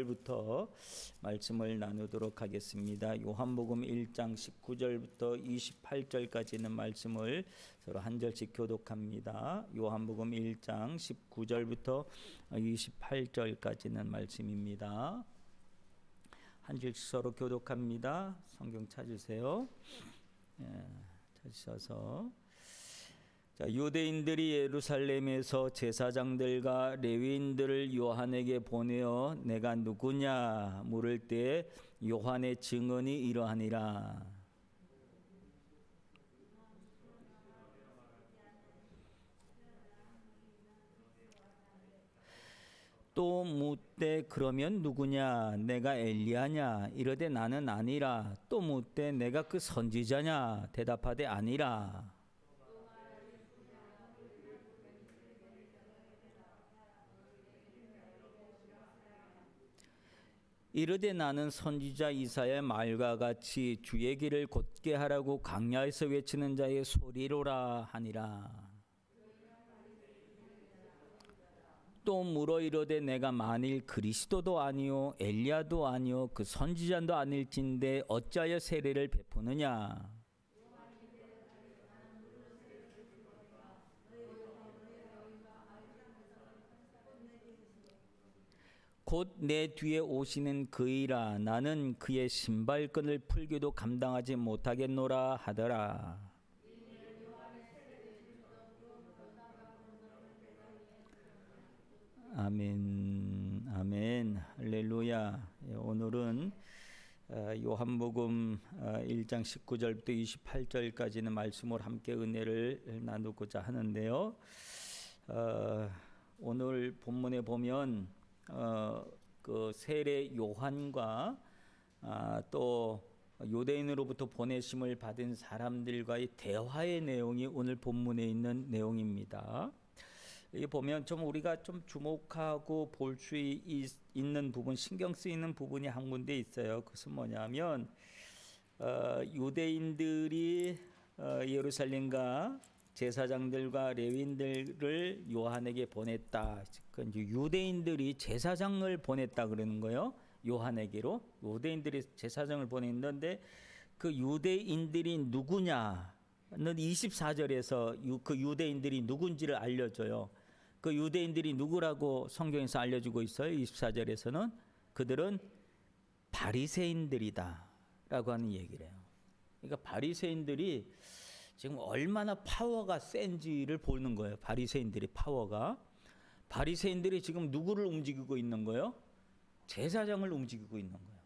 19절부터 말씀을 나누도록 하겠습니다. 요한복음 1장 19절부터 28절까지는 말씀을 서로 한 절씩 교독합니다. 요한복음 1장 19절부터 28절까지는 말씀입니다. 한 절씩 서로 교독합니다. 성경 찾으세요. 찾으셔서 자, 유대인들이 예루살렘에서 제사장들과 레위인들을 요한에게 보내어 내가 누구냐 물을 때 요한의 증언이 이러하니라. 또 묻되 그러면 누구냐 내가 엘리야냐 이르되 나는 아니라. 또 묻되 내가 그 선지자냐 대답하되 아니라. 이르되 나는 선지자 이사야의 말과 같이 주의 길을 곧게 하라고 광야에서 외치는 자의 소리로라 하니라. 또 물어 이르되 내가 만일 그리스도도 아니요 엘리야도 아니요 그 선지자도 아닐진데 어찌하여 세례를 베푸느냐. 곧 내 뒤에 오시는 그이라 나는 그의 신발끈을 풀기도 감당하지 못하겠노라 하더라. 아멘, 아멘, 할렐루야. 오늘은 요한복음 1장 19절부터 28절까지는 말씀을 함께 은혜를 나누고자 하는데요. 오늘 본문에 보면 그 세례 요한과 또 유대인으로부터 보내심을 받은 사람들과의 대화의 내용이 오늘 본문에 있는 내용입니다. 여기 보면 좀 우리가 좀 주목하고 볼 수 있는 부분, 신경 쓰이는 부분이 한 군데 있어요. 그것은 뭐냐면 유대인들이 예루살렘과 제사장들과 레위인들을 요한에게 보냈다. 그러니까 유대인들이 제사장을 보냈다 그러는 거예요. 요한에게로 유대인들이 제사장을 보냈는데 그 유대인들이 누구냐는 24절에서 그 유대인들이 누군지를 알려줘요. 그 유대인들이 누구라고 성경에서 알려주고 있어요. 24절에서는 그들은 바리새인들이다라고 하는 얘기를 해요. 그러니까 바리새인들이 지금 얼마나 파워가 센지를 보는 거예요. 바리새인들의 파워가. 바리새인들이 지금 누구를 움직이고 있는 거예요? 제사장을 움직이고 있는 거예요.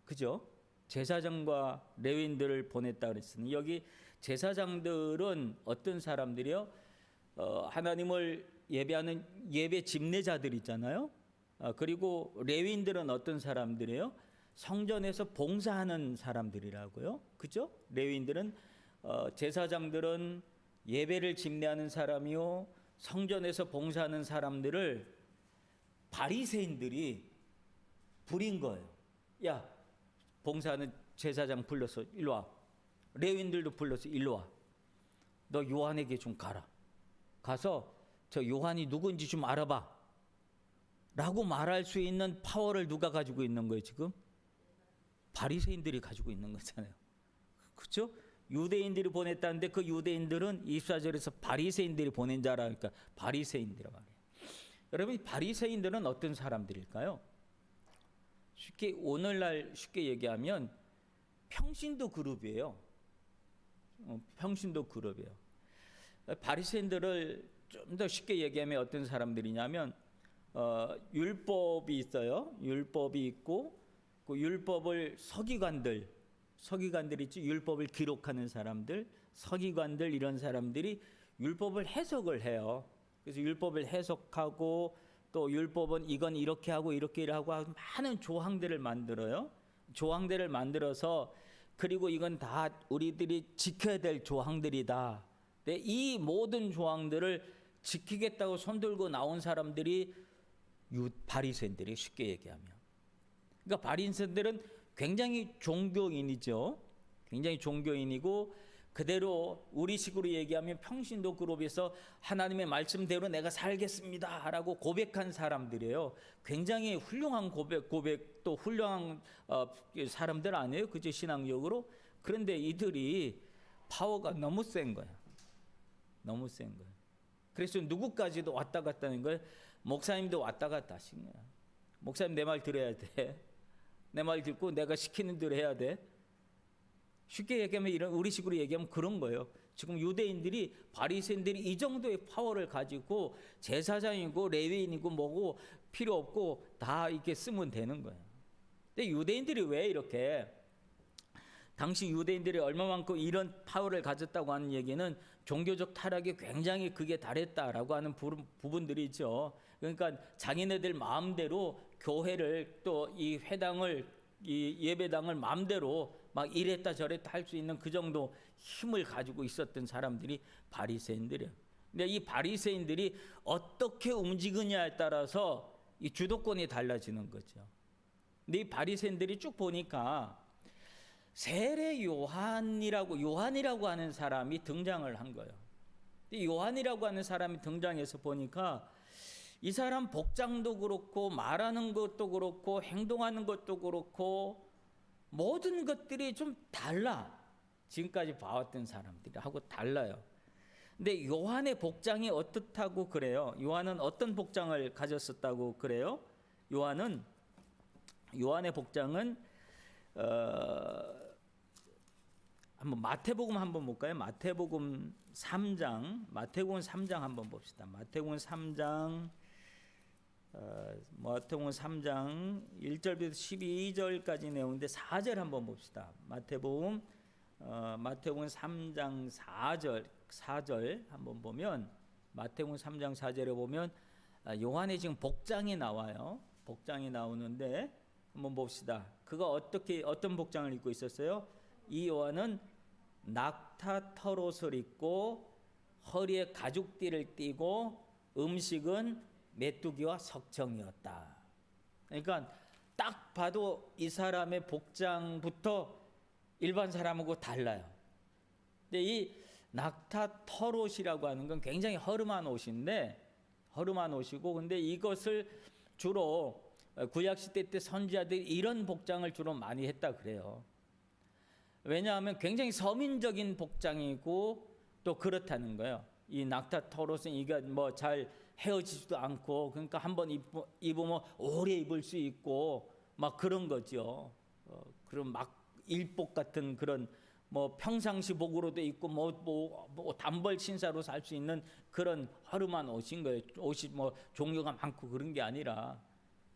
그죠? 제사장과 레위인들을 보냈다 그랬으니 여기 제사장들은 어떤 사람들이요? 하나님을 예배하는 예배 집례자들 있잖아요. 그리고 레위인들은 어떤 사람들이에요? 성전에서 봉사하는 사람들이라고요. 그죠? 레위인들은 제사장들은 예배를 집례하는 사람이요 성전에서 봉사하는 사람들을 바리새인들이 부린 거예요. 야, 봉사하는 제사장 불러서 일로 와. 레위인들도 불러서 일로 와. 너 요한에게 좀 가라. 가서 저 요한이 누군지 좀 알아봐. 라고 말할 수 있는 파워를 누가 가지고 있는 거예요 지금? 바리새인들이 가지고 있는 거잖아요. 그렇죠? 유대인들이 보냈다는데 그 유대인들은 24절에서 바리새인들이 보낸 자라 그러니까 바리새인들이란 말이에요. 여러분, 바리새인들은 어떤 사람들일까요? 쉽게 오늘날 쉽게 얘기하면 평신도 그룹이에요. 평신도 그룹이에요. 바리새인들을 좀 더 쉽게 얘기하면 어떤 사람들이냐면 율법이 있어요. 율법이 있고 그 율법을 서기관들 있지, 율법을 기록하는 사람들, 서기관들 이런 사람들이 율법을 해석을 해요. 그래서 율법을 해석하고 또 율법은 이건 이렇게 하고 이렇게 하고 많은 조항들을 만들어요. 조항들을 만들어서 그리고 이건 다 우리들이 지켜야 될 조항들이다. 근데 이 모든 조항들을 지키겠다고 손들고 나온 사람들이 바리새인들이 쉽게 얘기하면. 그러니까 바리새인들은 굉장히 종교인이죠. 굉장히 종교인이고 그대로 우리식으로 얘기하면 평신도 그룹에서 하나님의 말씀대로 내가 살겠습니다 라고 고백한 사람들이에요. 굉장히 훌륭한 고백도 훌륭한 사람들 아니에요, 그죠? 신앙적으로. 그런데 이들이 파워가 너무 센 거야. 너무 센 거야. 그래서 누구까지도 왔다 갔다 하는 거예요. 목사님도 왔다 갔다 하신 거야. 목사님 내 말 들어야 돼. 내 말 듣고 내가 시키는 대로 해야 돼. 쉽게 얘기하면 이런 우리식으로 얘기하면 그런 거예요. 지금 유대인들이 바리새인들이 이 정도의 파워를 가지고 제사장이고 레위인이고 뭐고 필요 없고 다 이렇게 쓰면 되는 거예요. 근데 유대인들이 왜 이렇게 당시 유대인들이 얼마만큼 이런 파워를 가졌다고 하는 얘기는 종교적 타락이 굉장히 극에 달했다라고 하는 부분들이 있죠. 그러니까 자기네들 마음대로 교회를 또 이 회당을 이 예배당을 마음대로 막 이랬다 저랬다 할 수 있는 그 정도 힘을 가지고 있었던 사람들이 바리새인들이에요. 근데 이 바리새인들이 어떻게 움직이냐에 따라서 이 주도권이 달라지는 거죠. 근데 이 바리새인들이 쭉 보니까 세례 요한이라고 하는 사람이 등장을 한 거예요. 요한이라고 하는 사람이 등장해서 보니까 이 사람 복장도 그렇고 말하는 것도 그렇고 행동하는 것도 그렇고 모든 것들이 좀 달라. 지금까지 봐왔던 사람들하고 달라요. 근데 요한의 복장이 어떻다고 그래요? 요한은 어떤 복장을 가졌었다고 그래요? 요한의 복장은 한번 마태복음 한번 볼까요? 마태복음 3장 한번 봅시다. 마태복음 3장 1절부터 12절까지 내용인데 4절 한번 봅시다. 마태복음 3장 4절 한번 보면 마태복음 3장 4절에 보면 요한의 지금 복장이 나와요. 복장이 나오는데 한번 봅시다. 그가 어떤 복장을 입고 있었어요? 이 요한은 낙타 털옷을 입고 허리에 가죽띠를 띠고 음식은 메뚜기와 석청이었다. 그러니까 딱 봐도 이 사람의 복장부터 일반 사람하고 달라요. 근데 이 낙타 털옷이라고 하는 건 굉장히 허름한 옷이고 근데 이것을 주로 구약시대 때 선지자들이 이런 복장을 주로 많이 했다 그래요. 왜냐하면 굉장히 서민적인 복장이고 또 그렇다는 거예요. 이 낙타 털옷은 이게 뭐 잘 헤어지지도 않고 그러니까 한번 입으면 오래 입을 수 있고 막 그런 거죠. 그런 막 일복 같은 그런 뭐 평상시 복으로도 입고 뭐 단벌 신사로 살 수 있는 그런 허름한 옷인 거예요. 옷이 뭐 종류가 많고 그런 게 아니라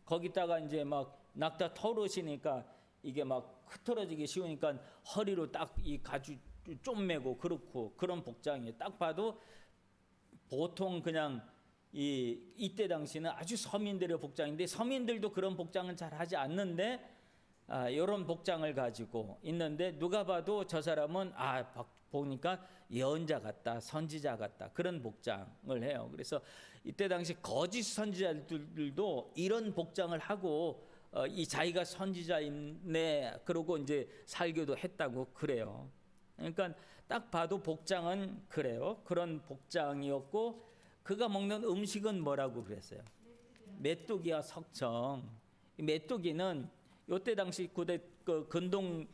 거기다가 이제 막 낙타 털옷이니까 이게 막 흐트러지기 쉬우니까 허리로 딱 이 가죽 좀 매고 그렇고 그런 복장이에요. 딱 봐도 보통 그냥 이때 당시는 아주 서민들의 복장인데 서민들도 그런 복장은 잘 하지 않는데 이런 복장을 가지고 있는데 누가 봐도 저 사람은 보니까 예언자 같다, 선지자 같다 그런 복장을 해요. 그래서 이때 당시 거짓 선지자들도 이런 복장을 하고 이 자기가 선지자인네 그러고 이제 살기도 했다고 그래요. 그러니까 딱 봐도 복장은 그래요. 그런 복장이었고 그가 먹는 음식은 뭐라고 그랬어요? 메뚜기와 석청. 메뚜기는 이때 당시 고대 근동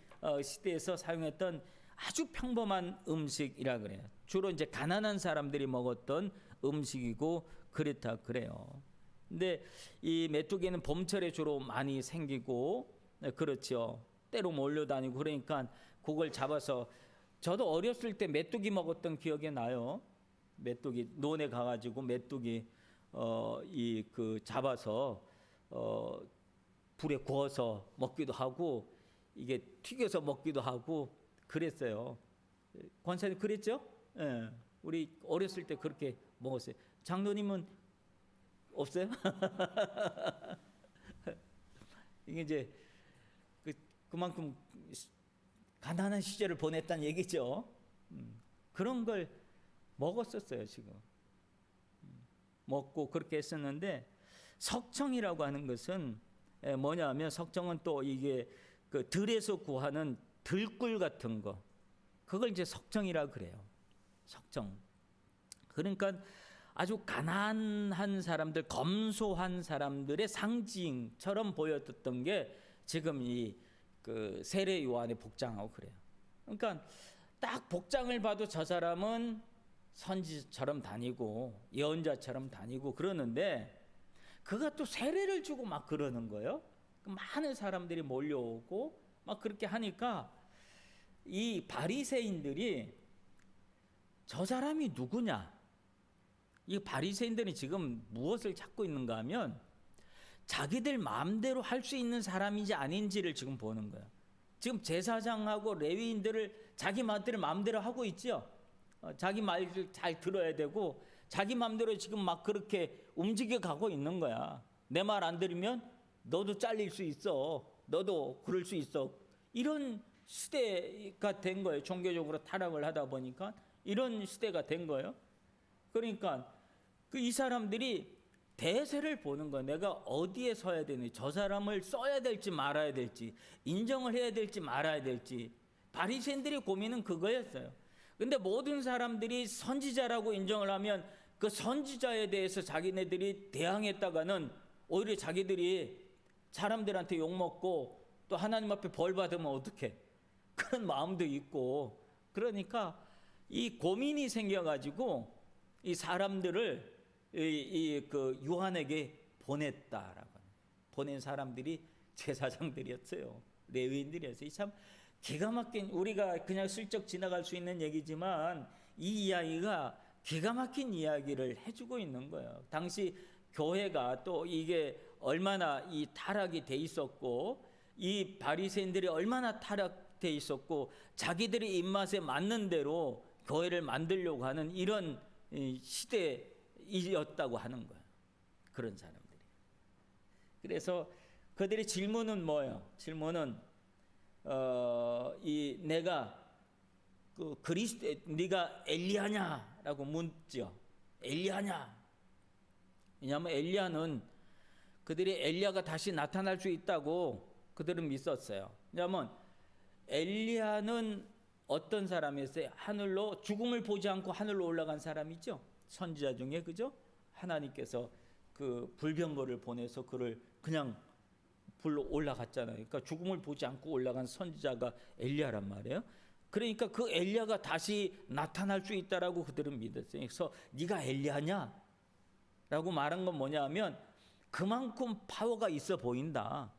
시대에서 사용했던 아주 평범한 음식이라 그래요. 주로 이제 가난한 사람들이 먹었던 음식이고 그렇다 그래요. 근데 이 메뚜기는 봄철에 주로 많이 생기고 그렇죠. 때로 몰려다니고 그러니까 그걸 잡아서 저도 어렸을 때 메뚜기 먹었던 기억이 나요. 메뚜기 논에 가가지고 메뚜기 잡아서 불에 구워서 먹기도 하고 이게 튀겨서 먹기도 하고 그랬어요. 권사님 그랬죠? 예. 우리 어렸을 때 그렇게 먹었어요. 장로님은 없어요? 이게 이제 그만큼 가난한 시절을 보냈다는 얘기죠. 그런 걸 먹었었어요, 지금. 먹고 그렇게 했었는데 석청이라고 하는 것은 뭐냐면 석청은 또 이게 그 들에서 구하는 들꿀 같은 거. 그걸 이제 석정이라 그래요. 석정. 그러니까 아주 가난한 사람들, 검소한 사람들의 상징처럼 보였던 게 지금 이 그 세례 요한의 복장하고 그래요. 그러니까 딱 복장을 봐도 저 사람은 선지처럼 다니고 예언자처럼 다니고 그러는데, 그가 또 세례를 주고 막 그러는 거예요. 많은 사람들이 몰려오고 막 그렇게 하니까 이 바리새인들이 저 사람이 누구냐, 이 바리새인들이 지금 무엇을 찾고 있는가 하면 자기들 마음대로 할 수 있는 사람인지 아닌지를 지금 보는 거예요. 지금 제사장하고 레위인들을 자기 마음대로 하고 있죠. 자기 말을 잘 들어야 되고 자기 마음대로 지금 막 그렇게 움직여 가고 있는 거야. 내 말 안 들으면 너도 잘릴 수 있어, 너도 그럴 수 있어. 이런 시대가 된 거예요. 종교적으로 타락을 하다 보니까 이런 시대가 된 거예요. 그러니까 이 사람들이 대세를 보는 거예요. 내가 어디에 서야 되는지, 저 사람을 써야 될지 말아야 될지, 인정을 해야 될지 말아야 될지. 바리새인들의 고민은 그거였어요. 근데 모든 사람들이 선지자라고 인정을 하면 그 선지자에 대해서 자기네들이 대항했다가는 오히려 자기들이 사람들한테 욕먹고 또 하나님 앞에 벌 받으면 어떡해, 그런 마음도 있고. 그러니까 이 고민이 생겨가지고 이 사람들을 그 요한에게 보냈다라고. 보낸 사람들이 제사장들이었어요. 레위인들이었어요. 참 기가 막힌, 우리가 그냥 슬쩍 지나갈 수 있는 얘기지만 이 이야기가 기가 막힌 이야기를 해주고 있는 거예요. 당시 교회가 또 이게 얼마나 이 타락이 돼 있었고, 이 바리새인들이 얼마나 타락돼 있었고, 자기들의 입맛에 맞는 대로 교회를 만들려고 하는 이런 시대였다고 하는 거예요. 그런 사람들이. 그래서 그들의 질문은 뭐예요? 질문은 내가 그 그리스도, 네가 엘리야냐라고 묻죠. 엘리야냐? 왜냐하면 엘리야는, 그들이 엘리야가 다시 나타날 수 있다고 그들은 믿었어요. 왜냐하면 엘리야는 어떤 사람이었어요? 하늘로, 죽음을 보지 않고 하늘로 올라간 사람이죠. 선지자 중에, 그죠? 하나님께서 그 불병거를 보내서 그를 그냥 불로 올라갔잖아요. 그러니까 죽음을 보지 않고 올라간 선지자가 엘리야란 말이에요. 그러니까 그 엘리야가 다시 나타날 수 있다라고 그들은 믿었어요. 그래서 네가 엘리야냐? 라고 말한 건 뭐냐면 그만큼 파워가 있어 보인다.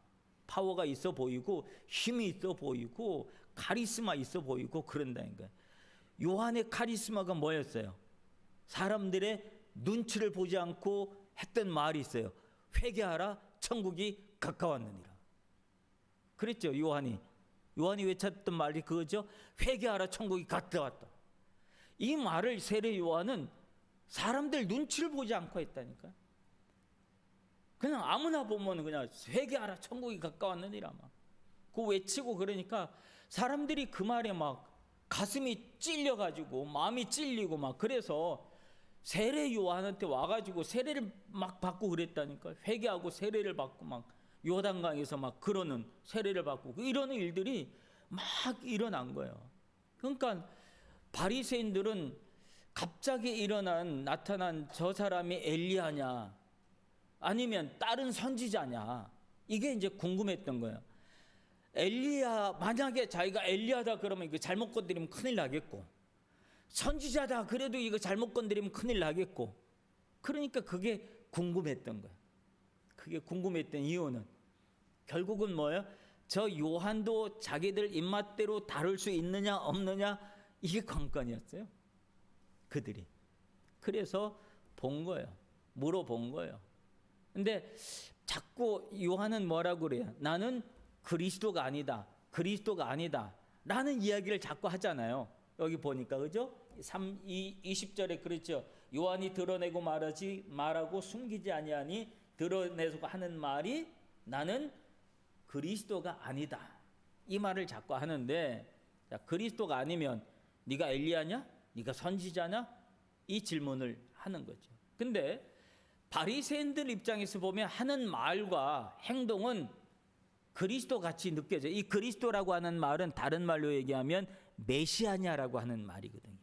파워가 있어 보이고 힘이 있어 보이고 카리스마 있어 보이고 그런다는 거예요. 요한의 카리스마가 뭐였어요? 사람들의 눈치를 보지 않고 했던 말이 있어요. 회개하라, 천국이 가까웠느니라. 그랬죠. 요한이 외쳤던 말이 그거죠. 회개하라, 천국이 가까웠다. 이 말을 세례 요한은 사람들 눈치를 보지 않고 했다니까. 그냥 아무나 보면 그냥 회개하라, 천국이 가까웠느니라 막 그 외치고. 그러니까 사람들이 그 말에 막 가슴이 찔려가지고 마음이 찔리고 막, 그래서 세례 요한한테 와가지고 세례를 막 받고 그랬다니까. 회개하고 세례를 받고 막 요단강에서 막 그러는 세례를 받고 이러는 일들이 막 일어난 거예요. 그러니까 바리새인들은 갑자기 나타난 저 사람이 엘리야냐 아니면 다른 선지자냐, 이게 이제 궁금했던 거예요. 엘리야, 만약에 자기가 엘리야다 그러면 이거 잘못 건드리면 큰일 나겠고, 선지자다 그래도 이거 잘못 건드리면 큰일 나겠고. 그러니까 그게 궁금했던 거예요. 그게 궁금했던 이유는 결국은 뭐예요? 저 요한도 자기들 입맛대로 다룰 수 있느냐 없느냐, 이게 관건이었어요. 그들이. 그래서 본 거예요. 물어본 거예요. 근데 자꾸 요한은 뭐라고 그래요? 나는 그리스도가 아니다, 그리스도가 아니다 라는 이야기를 자꾸 하잖아요. 여기 보니까, 그죠? 20절에 그랬죠. 요한이 드러내고 말하고 숨기지 아니하니 드러내고 하는 말이 나는 그리스도가 아니다, 이 말을 자꾸 하는데, 자, 그리스도가 아니면 네가 엘리야냐? 네가 선지자냐? 이 질문을 하는 거죠. 근데 바리새인들 입장에서 보면 하는 말과 행동은 그리스도 같이 느껴져요. 이 그리스도라고 하는 말은 다른 말로 얘기하면 메시아냐라고 하는 말이거든요.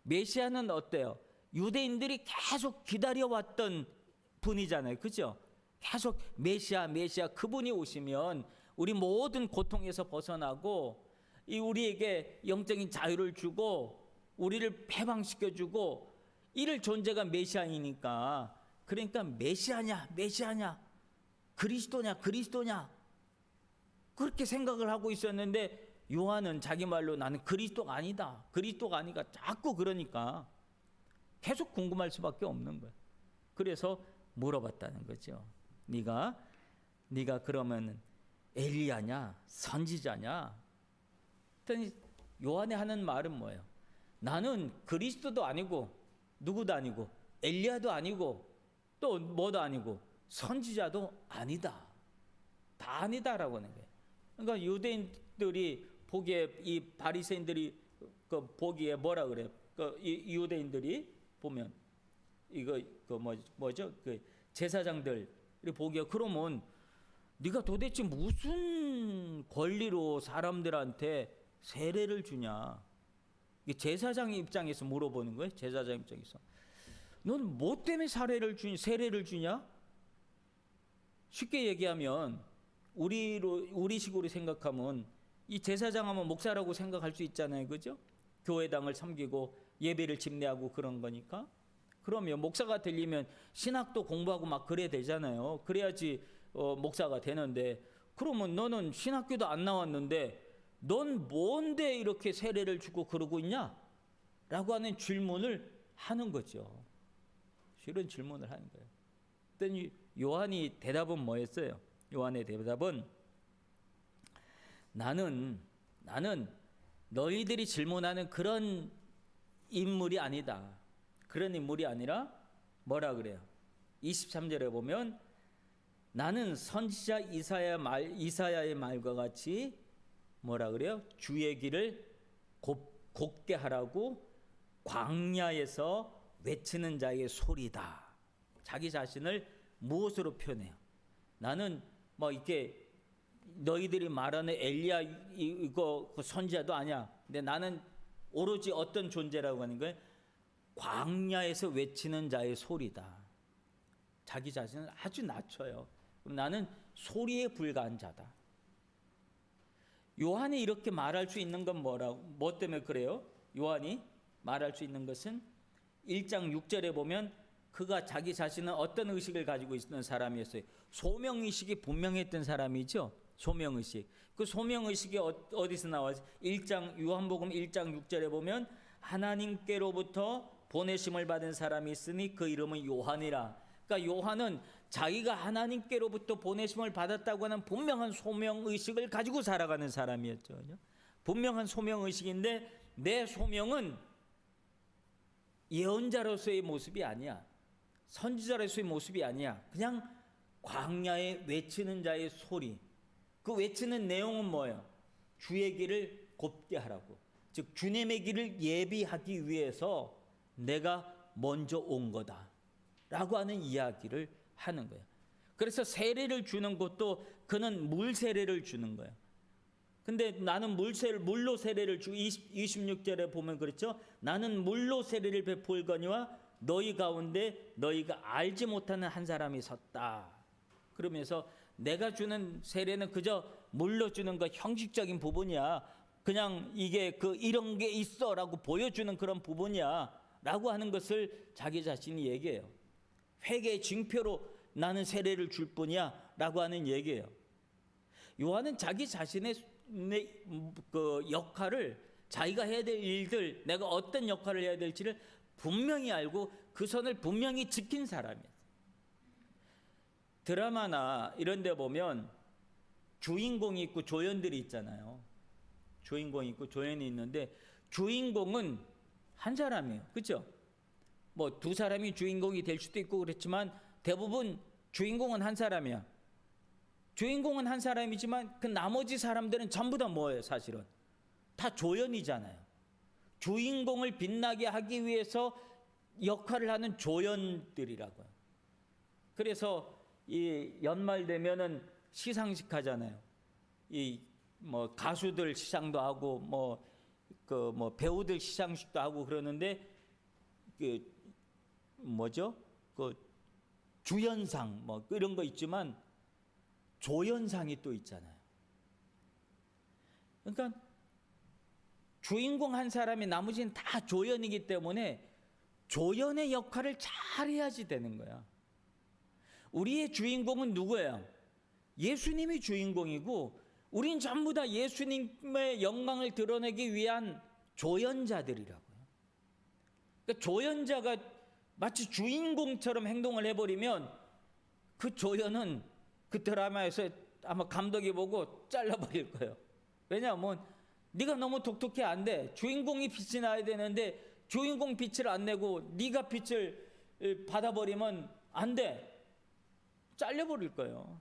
메시아는 어때요? 유대인들이 계속 기다려왔던 분이잖아요. 그죠? 계속 메시아 그분이 오시면 우리 모든 고통에서 벗어나고 우리에게 영적인 자유를 주고 우리를 해방시켜주고 이럴 존재가 메시아이니까, 그러니까 메시아냐 그리스도냐 그렇게 생각을 하고 있었는데, 요한은 자기 말로 나는 그리스도가 아니다, 그리스도가 아니까 자꾸 그러니까 계속 궁금할 수밖에 없는 거예요. 그래서 물어봤다는 거죠. 네가 그러면 엘리야냐 선지자냐? 그랬더니 요한이 하는 말은 뭐예요? 나는 그리스도도 아니고 누구도 아니고 엘리야도 아니고 또 뭐도 아니고 선지자도 아니다. 다 아니다라고 하는 거예요. 그러니까 유대인들이 보기에, 이 바리새인들이 보기에 뭐라 그래요? 이 유대인들이 보면 이거 뭐죠? 제사장들이 보기에, 그러면 네가 도대체 무슨 권리로 사람들한테 세례를 주냐? 제사장 입장에서 물어보는 거예요. 제사장 입장에서 넌 뭐 때문에 세례를 주냐? 쉽게 얘기하면 우리식으로 생각하면 이 제사장 하면 목사라고 생각할 수 있잖아요. 그죠? 교회당을 섬기고 예배를 집례하고 그런 거니까. 그러면 목사가 되려면 신학도 공부하고 막 그래야 되잖아요. 그래야지 목사가 되는데, 그러면 너는 신학교도 안 나왔는데 넌 뭔데 이렇게 세례를 주고 그러고 있냐? 라고 하는 질문을 하는 거죠. 이런 질문을 하는 거예요. 그랬더니 요한이 대답은 뭐였어요? 요한의 대답은 나는 너희들이 질문하는 그런 인물이 아니다. 그런 인물이 아니라 뭐라 그래요? 23절에 보면 나는 선지자 이사야의 말과 같이 뭐라 그래요? 주의 길을 곱게 하라고 광야에서 외치는 자의 소리다. 자기 자신을 무엇으로 표현해요? 나는 뭐 이렇게 너희들이 말하는 엘리야 이거 선지자도 아니야. 근데 나는 오로지 어떤 존재라고 하는 거예요? 광야에서 외치는 자의 소리다. 자기 자신을 아주 낮춰요. 그럼 나는 소리에 불과한 자다. 요한이 이렇게 말할 수 있는 건 뭐 때문에 그래요? 요한이 말할 수 있는 것은 1장 6절에 보면 그가 자기 자신은 어떤 의식을 가지고 있는 사람이었어요? 소명의식이 분명했던 사람이죠. 소명의식. 그 소명의식이 어디서 나와요? 요한복음 1장 6절에 보면 하나님께로부터 보내심을 받은 사람이 있으니 그 이름은 요한이라. 그러니까 요한은 자기가 하나님께로부터 보내심을 받았다고 하는 분명한 소명의식을 가지고 살아가는 사람이었죠. 분명한 소명의식인데 내 소명은 예언자로서의 모습이 아니야. 선지자로서의 모습이 아니야. 그냥 광야에 외치는 자의 소리. 그 외치는 내용은 뭐예요? 주의 길을 곱게 하라고. 즉 주님의 길을 예비하기 위해서 내가 먼저 온 거다 라고 하는 이야기를 하는 거예요. 그래서 세례를 주는 것도 그는 물 세례를 주는 거예요. 근데 나는 물로 세례를 주고 26절에 보면 그렇죠. 나는 물로 세례를 베풀거니와 너희 가운데 너희가 알지 못하는 한 사람이 섰다. 그러면서 내가 주는 세례는 그저 물로 주는 거 형식적인 부분이야. 그냥 이게 이런 게 있어라고 보여주는 그런 부분이야 라고 하는 것을 자기 자신이 얘기해요. 회개의 징표로 나는 세례를 줄 뿐이야 라고 하는 얘기예요. 요한은 자기 자신의 역할을, 자기가 해야 될 일들, 내가 어떤 역할을 해야 될지를 분명히 알고 그 선을 분명히 지킨 사람이에요. 드라마나 이런 데 보면 주인공이 있고 조연들이 있잖아요. 주인공이 있고 조연이 있는데 주인공은 한 사람이에요. 그렇죠? 뭐 두 사람이 주인공이 될 수도 있고 그렇지만 대부분 주인공은 한 사람이야. 주인공은 한 사람이지만 그 나머지 사람들은 전부 다 뭐예요? 사실은 다 조연이잖아요. 주인공을 빛나게 하기 위해서 역할을 하는 조연들이라고요. 그래서 이 연말 되면은 시상식 하잖아요. 이 뭐 가수들 시상도 하고 뭐 배우들 시상식도 하고 그러는데 그 뭐죠? 그 주연상 뭐 이런 거 있지만 조연상이 또 있잖아요. 그러니까 주인공 한 사람이 나머지는 다 조연이기 때문에 조연의 역할을 잘 해야지 되는 거야. 우리의 주인공은 누구예요? 예수님이 주인공이고 우린 전부 다 예수님의 영광을 드러내기 위한 조연자들이라고요. 그러니까 조연자가 마치 주인공처럼 행동을 해버리면 그 조연은 그 드라마에서 아마 감독이 보고 잘라버릴 거예요. 왜냐하면 네가 너무 독특해 안 돼. 주인공이 빛이 나야 되는데 주인공 빛을 안 내고 네가 빛을 받아버리면 안 돼. 잘려버릴 거예요.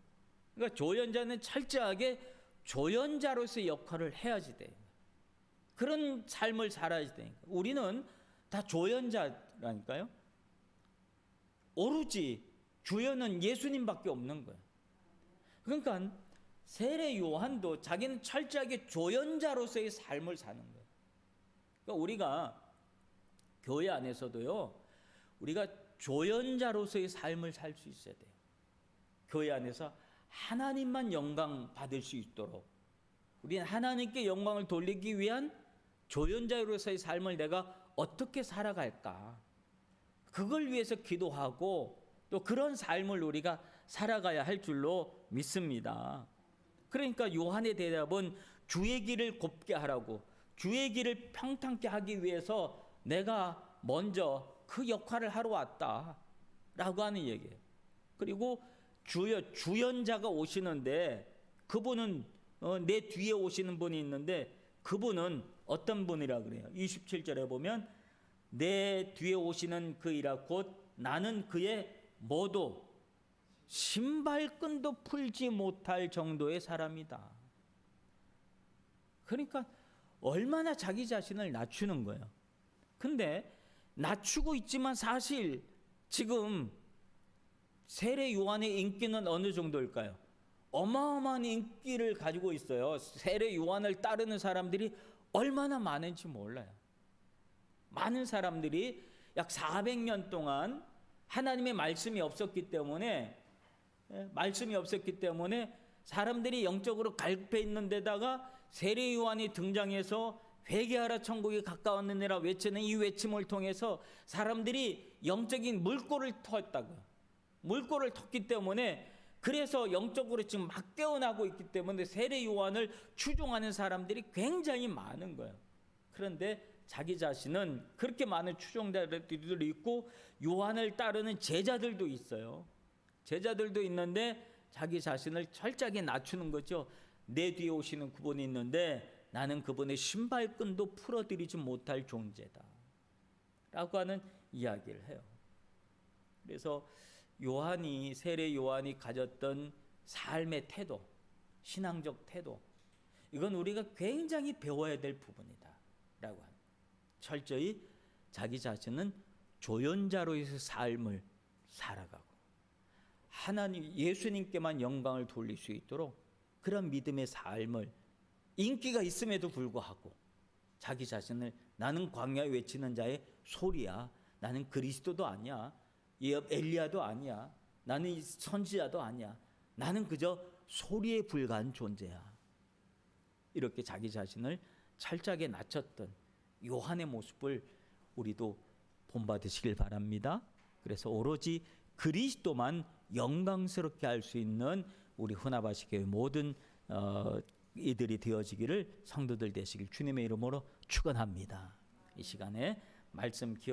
그러니까 조연자는 철저하게 조연자로서의 역할을 해야지 돼. 그런 삶을 살아야지 돼. 우리는 다 조연자라니까요. 오로지 주연은 예수님밖에 없는 거예요. 그러니까 세례 요한도 자기는 철저하게 조연자로서의 삶을 사는 거예요. 그러니까 우리가 교회 안에서도요, 우리가 조연자로서의 삶을 살 수 있어야 돼요. 교회 안에서 하나님만 영광 받을 수 있도록 우리는 하나님께 영광을 돌리기 위한 조연자로서의 삶을 내가 어떻게 살아갈까? 그걸 위해서 기도하고 또 그런 삶을 우리가 살아가야 할 줄로 믿습니다. 그러니까 요한의 대답은 주의 길을 곱게 하라고, 주의 길을 평탄케 하기 위해서 내가 먼저 그 역할을 하러 왔다라고 하는 얘기예요. 그리고 주연자가 오시는데 그분은 내 뒤에 오시는 분이 있는데 그분은 어떤 분이라 그래요? 27절에 보면 내 뒤에 오시는 그이라 곧 나는 그의 모도 신발끈도 풀지 못할 정도의 사람이다. 그러니까 얼마나 자기 자신을 낮추는 거예요. 근데 낮추고 있지만 사실 지금 세례 요한의 인기는 어느 정도일까요? 어마어마한 인기를 가지고 있어요. 세례 요한을 따르는 사람들이 얼마나 많은지 몰라요. 많은 사람들이 약 400년 동안 하나님의 말씀이 없었기 때문에 사람들이 영적으로 갈급해 있는 데다가 세례 요한이 등장해서 회개하라 천국이 가까웠느니라 외치는 이 외침을 통해서 사람들이 영적인 물꼬를 터었다고요. 물꼬를 텄기 때문에 그래서 영적으로 지금 막 깨어나고 있기 때문에 세례 요한을 추종하는 사람들이 굉장히 많은 거예요. 그런데 자기 자신은 그렇게 많은 추종자들이 있고 요한을 따르는 제자들도 있어요. 제자들도 있는데 자기 자신을 철저하게 낮추는 거죠. 내 뒤에 오시는 그분이 있는데 나는 그분의 신발끈도 풀어드리지 못할 존재다 라고 하는 이야기를 해요. 그래서 세례 요한이 가졌던 삶의 태도, 신앙적 태도, 이건 우리가 굉장히 배워야 될 부분이다 라고 합니다. 철저히 자기 자신은 조연자로의 삶을 살아가고 예수님께만 영광을 돌릴 수 있도록 그런 믿음의 삶을, 인기가 있음에도 불구하고 자기 자신을 나는 광야에 외치는 자의 소리야, 나는 그리스도도 아니야, 엘리야도 아니야, 나는 선지자도 아니야, 나는 그저 소리에 불과한 존재야, 이렇게 자기 자신을 철저하게 낮췄던 요한의 모습을 우리도 본받으시길 바랍니다. 그래서 오로지 그리스도만 영광스럽게 할 수 있는 우리 후나바시 교회 모든 이들이 되어지기를 성도들 되시길 주님의 이름으로 축원합니다. 이 시간에 말씀 기억